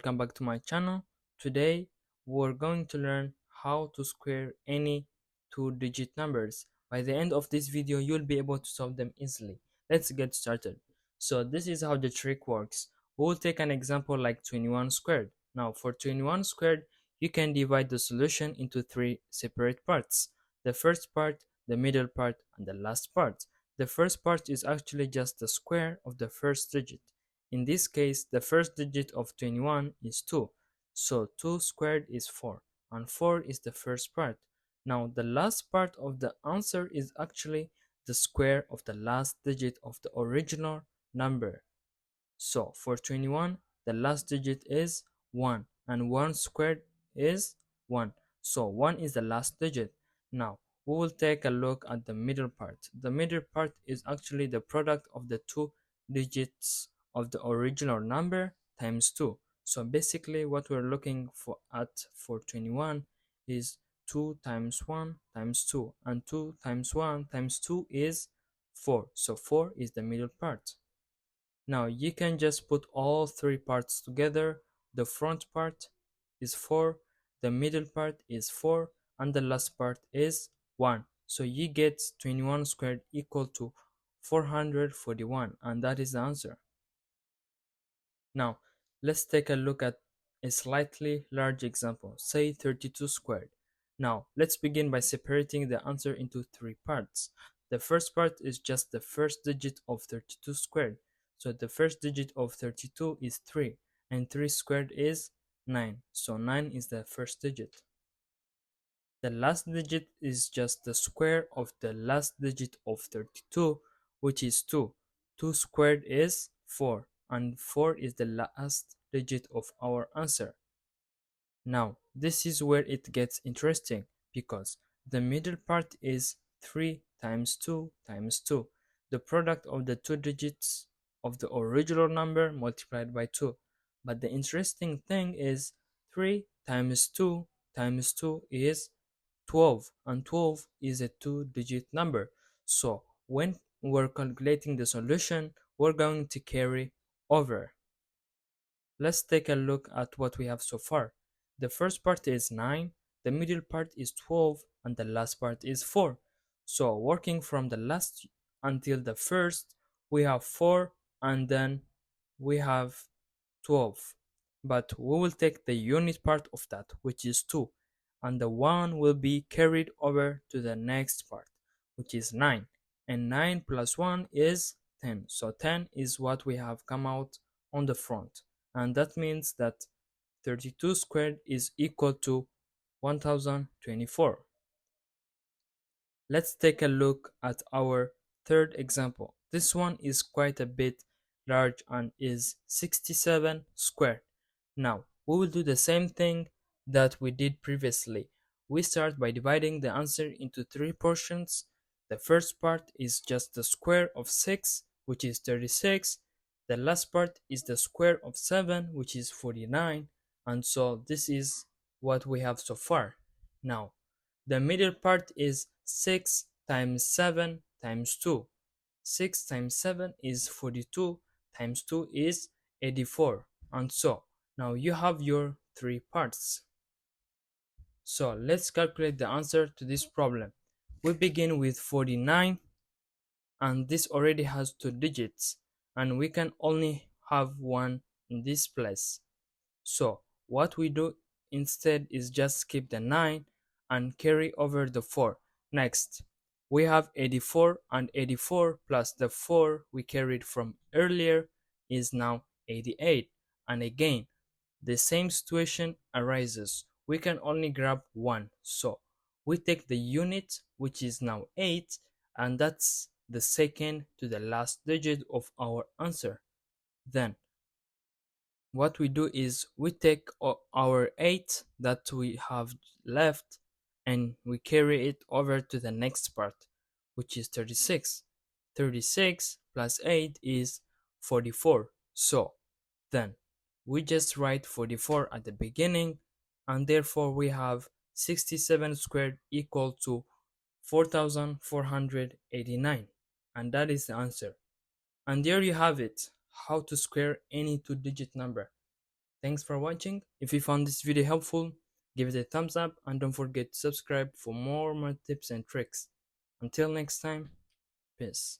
welcome back to my channel. Today we're going to learn how to square any two-digit numbers. By the end of this video you'll be able to solve them easily. Let's get started. So this is how the trick works. We'll take an example like 21 squared. Now for 21 squared you can divide the solution into three separate parts. The first part, the middle part, and the last part. The first part is actually just the square of the first digit. In this case, the first digit of 21 is 2, so 2 squared is 4, and 4 is the first part. Now, the last part of the answer is actually the square of the last digit of the original number. So, for 21, the last digit is 1, and 1 squared is 1. So, 1 is the last digit. Now, we will take a look at the middle part. The middle part is actually the product of the two digits of the original number times 2. So basically what we're looking for 21 is 2 times 1 times 2, and 2 times 1 times 2 is 4. So 4 is the middle part. Now you can just put all three parts together. The front part is 4, the middle part is 4, and the last part is 1. So you get 21 squared equal to 441, and that is the answer. Now, let's take a look at a slightly large example, say 32 squared. Now, let's begin by separating the answer into three parts. The first part is just the first digit of 32 squared. So the first digit of 32 is 3, and 3 squared is 9. So 9 is the first digit. The last digit is just the square of the last digit of 32, which is 2. 2 squared is 4, and 4 is the last digit of our answer. Now, this is where it gets interesting, because the middle part is 3 times 2 times 2, the product of the two digits of the original number multiplied by 2. But the interesting thing is 3 times 2 times 2 is 12, and 12 is a two-digit number. So when we're calculating the solution, we're going to carry over. Let's take a look at what we have so far. The first part is 9, the middle part is 12, and the last part is 4. So working from the last until the first, we have 4, and then we have 12. But we will take the unit part of that, which is 2, and the 1 will be carried over to the next part, which is 9. And 9 plus 1 is 10. So 10 is what we have come out on the front. And that means that 32 squared is equal to 1024. Let's take a look at our third example. This one is quite a bit large and is 67 squared. Now, we will do the same thing that we did previously. We start by dividing the answer into three portions. The first part is just the square of 6, which is 36. The last part is the square of 7, which is 49. And so this is what we have so far. Now, the middle part is 6 times 7 times 2. 6 times 7 is 42, times 2 is 84. And so, now you have your three parts. So let's calculate the answer to this problem. We begin with 49, and this already has two digits, and we can only have one in this place. So what we do instead is just skip the 9 and carry over the 4. Next, we have 84, and 84 plus the 4 we carried from earlier is now 88. And again, the same situation arises. We can only grab one. So we take the unit, which is now 8, and that's the second to the last digit of our answer. Then what we do is we take our 8 that we have left and we carry it over to the next part, which is 36. 36 plus 8 is 44. So then we just write 44 at the beginning, and therefore we have 67 squared equal to 4489, and that is the answer. And there you have it, how to square any two-digit number. Thanks for watching. If you found this video helpful, give it a thumbs up and don't forget to subscribe for more tips and tricks. Until next time, peace.